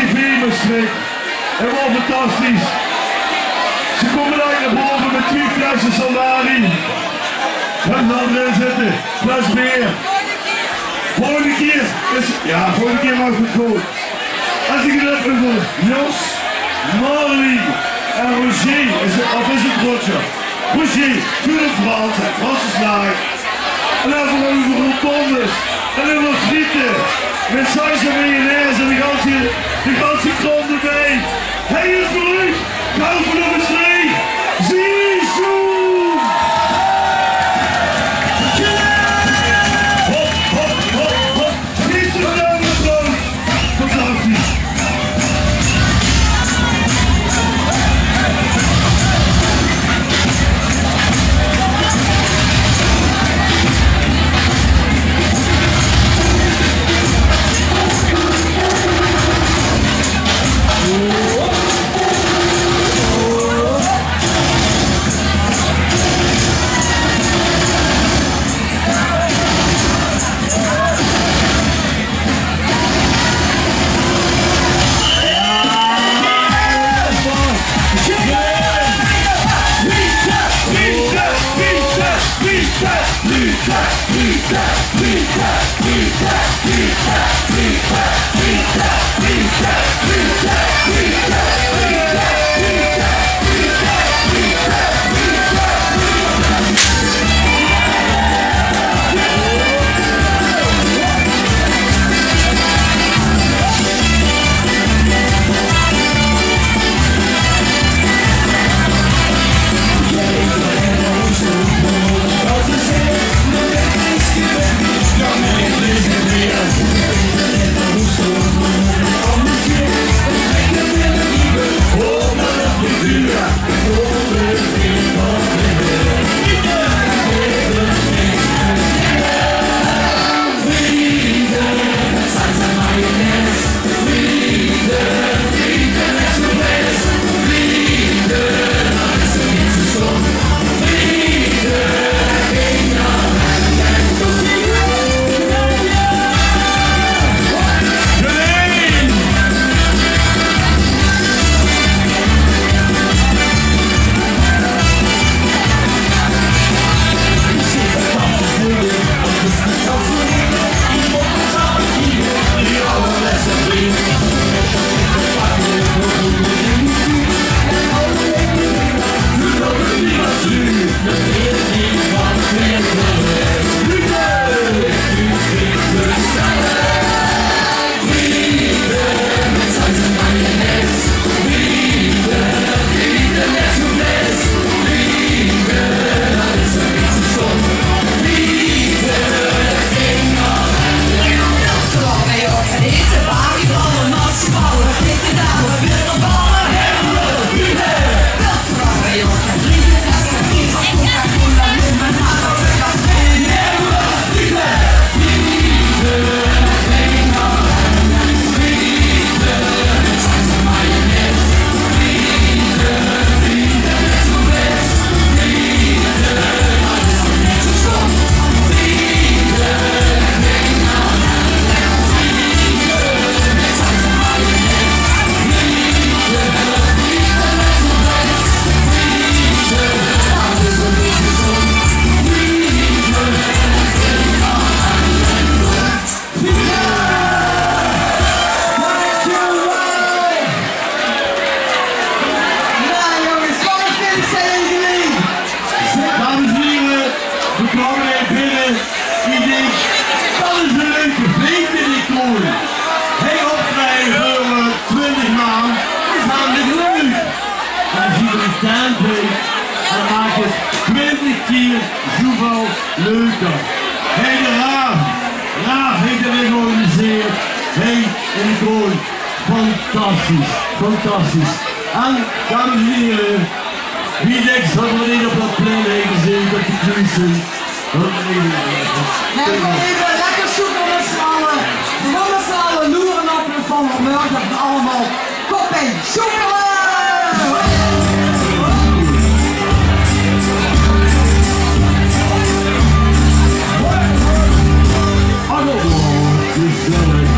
tv-mestrip. En wel fantastisch. Ze komen daar naar boven met 2 flessen salari. En dan erin zitten. Fles bier. Volgende keer mag het goed. Als ik het heb over Jos, Marley en Roger, is het Roger? Roger, doe het Frans, Franse snaak. En dan hebben we over rotondes en over frieten. Met saus en mayonaise en de ganse kroon erbij. Hij is voor u, gauw voor de bestreek. Ziesjoem! Hop, hop, hop, hop. Niet zo gedaan met brood. Fantastisch. Dan maak je 20 keer zoveel leuker. Hey, de RAAF. RAAF heeft het weer georganiseerd. Hey, in de Kroon. Fantastisch. Fantastisch. En, dames en heren, wie denkt dat we niet op dat plein heeft gezeten, dat die kruisen. Ja, gewoon even lekker zoeken met z'n allen. Gewoon met z'n allen loeren op de van morgen dat we allemaal kop en zoekelen. Gezellig,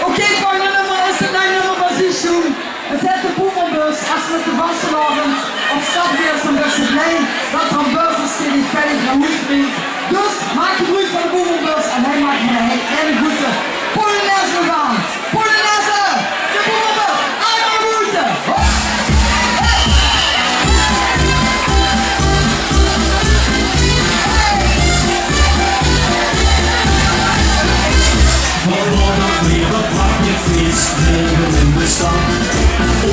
Oké, het volgende nummer is het nummer van Ziesjoem. Het zet de boemelbus als we te vastenavond op stap weer zijn beste blij dat er een bus is die veilig naar huis brengt. Dus maak gebruik van de boemelbus en hij maakt me een hele goede Polonaise gaan. Polonaise, de boemelbus, allemaal groeten. Leven in de stad,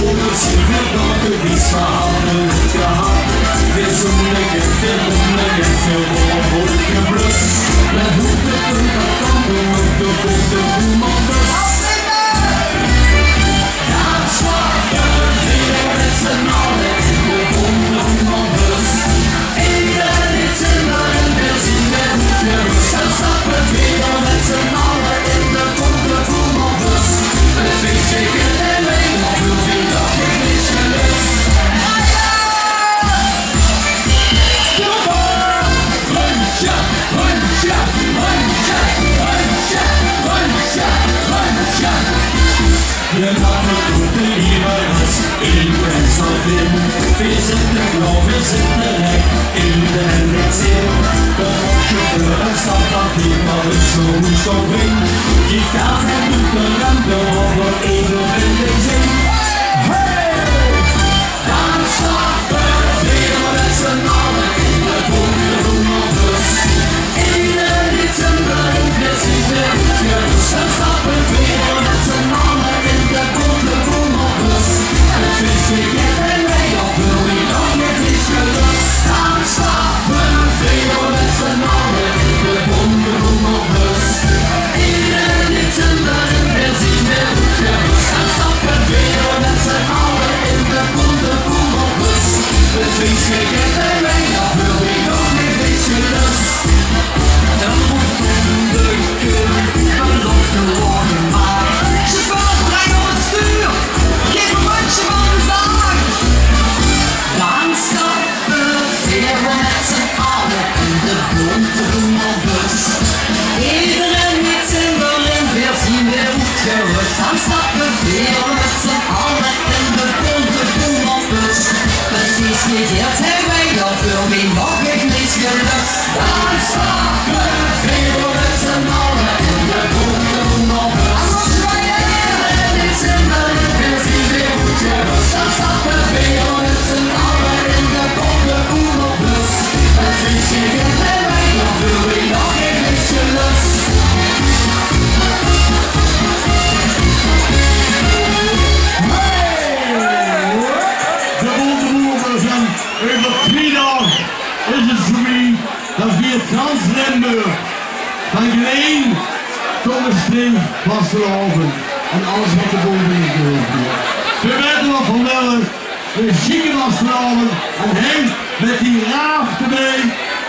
onder zijn verdachte die samen het gehad. Veel zonlicht, veel wonderlijk, veel woord geblust. Met hoogtepunt dat kan doen op de boemelbus. Dan slapen weer met z'n allen in de boemelbus. Iedereen zin en wil zien met goed gerust. Dan slapen weer met z'n allen in de boemelbus. Het feestje kent en weet, maar wil die dag niet is gelust. Luncha, luncha, luncha, luncha, luncha, luncha. Je gaat het goed de lievers, in en zal winnen. Veel zitten blauw, veel zitten rijk, in de hendrik zeer. De chauffeur en stad dat die maar een show moest ook in. Geef gas en doet de lampe over even in de zin. Hey! Dan slapen weer met z'n allen in de boemelbus. Iedereen zijn brein, weer zien weer goed gerust. Dan slapen weer met z'n allen in de boemelbus. Het feestje kent en wij, of wil je nog niet is gelust. Dan slapen weer met z'n allen. gans Limburg. Van Green tot de Spring was geloven. En alles wat er boven is geloven. We weten wat van willen. De zieke was geloven. En hij met die RAAF erbij.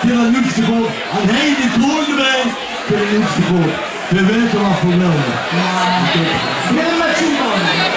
Die dat niets gebod. En hij die Kroon erbij. Die dat niets gebod. We weten wat van willen. Ja, beginnen met Ziesjoem.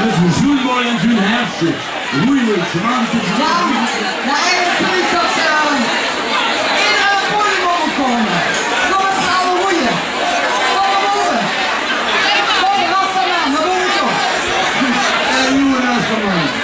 met een zoenmooi en zo'n herfstje. Roeilijk, man. Ja, eigenlijk vind ik dat ze in een podium mogen komen. Kom eens gaan we roeien. Kom maar boven. Kom maar af van mij, naar boven toe. En jongen, dat is van mij.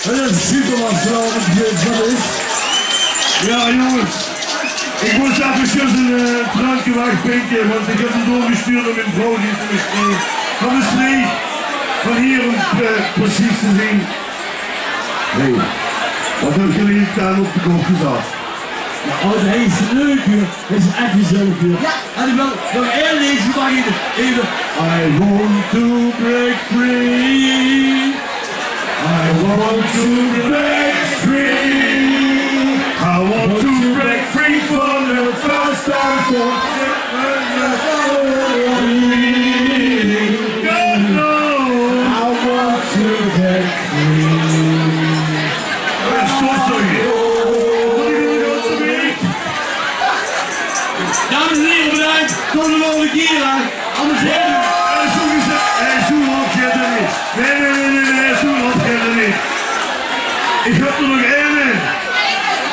Dat is super wat zo is. Ja jongens, ik moest even een drankje wegpinken, want ik heb het doorgestuurd naar mijn vrouw die is van de snee. Van hier om precies te zien. Hé, wat heb je hier gedaan op de kop gezet? Ja, oh, hij is leuk, joh. Hij is echt gezellig, joh. Ja. En ik wil nog één lezen, mag even. I want to break free. I want to break free. I want to break free from the first time for God knows. I want to break free. Stop zo hier. Wat is er nou zo weer? Dames en heren, bedankt. Tot de volgende keer, hè. Anders heen. Zo'n op je er niet. Nee, zo'n op je er niet. Ik heb er nog één in.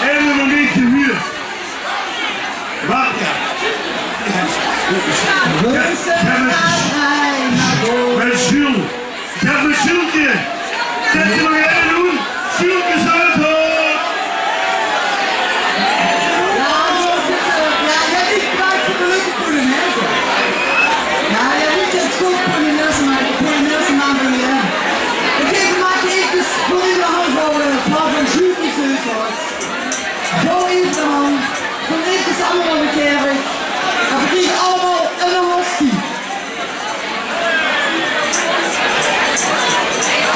Eén nog niet gehuurd. Wacht. Met Jules. Ik heb een Julesje. Zet je nog één doen? Julesje is uit hoor. Ja, jij niet praat voor de leuke voor de mensen. Ja, jij niet het goed voor de mensen maken, voor de mensen maken weer. Oké, we maken even voor de hand voor een Julesje hoor. Zo even de hand. Van even allemaal een keer. Dan beginnen allemaal een hostie.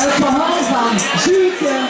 Het verhaal van Ziesjoem.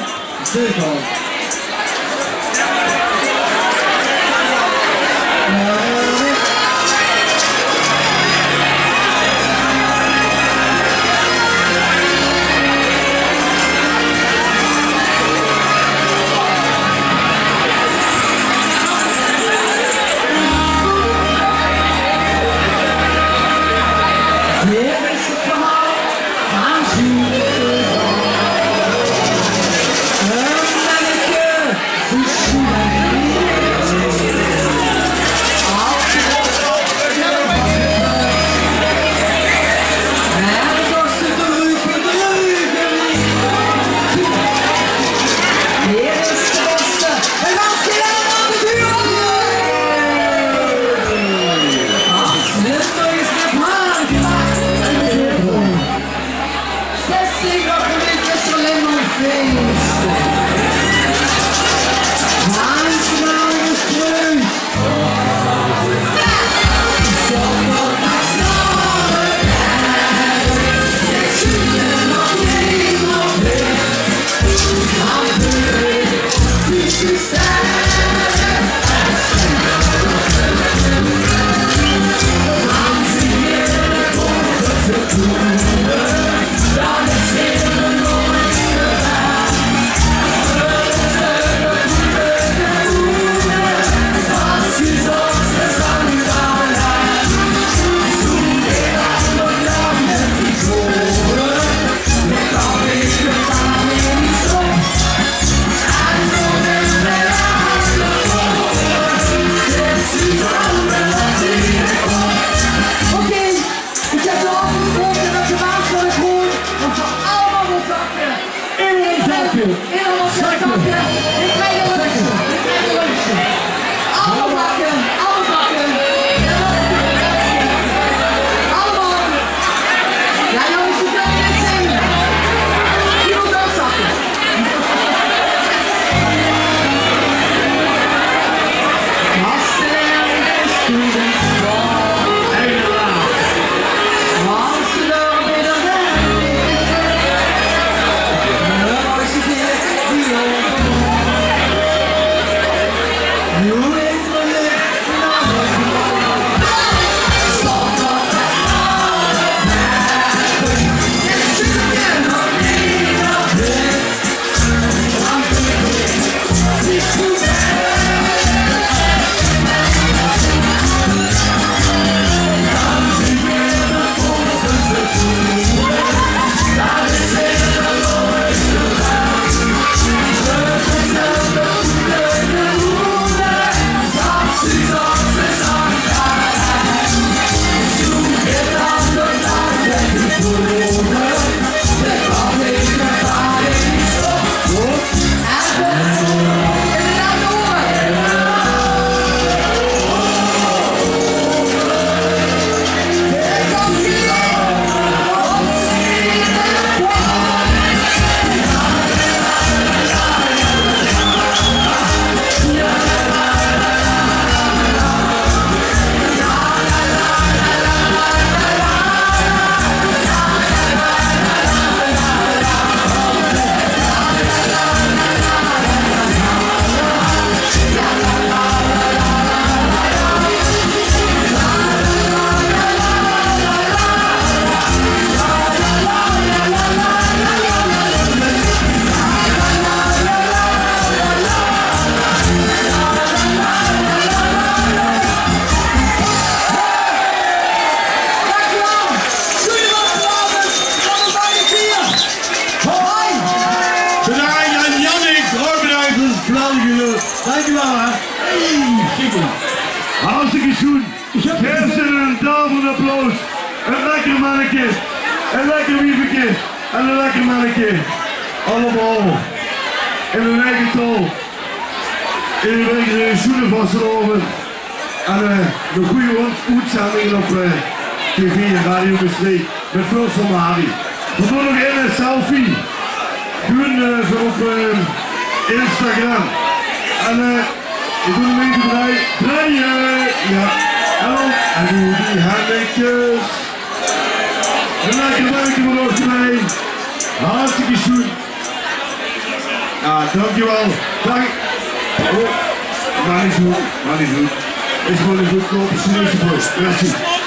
Dankjewel hè. Hey, super. Hartstikke schoen. Geef ze een daverend applaus. Een lekker mannetje. Een lekker wievetje. En een lekker mannetje. Allemaal. In hun eigen tol. In hun eigen schoenen vastgelopen. En een goede uitzendingen op TV en Radio Bestreek. Met veel van Harry. We doen nog een selfie. Gewoon zo op Instagram. En ik doe hem even draaien. Ja. En doe die handjes. Een lekker werkje voor ons mee. Hartstikke schoen. Ja, dankjewel. Dank. Oh, maar niet goed. Is gewoon een goed kopen Chinese post. Merci.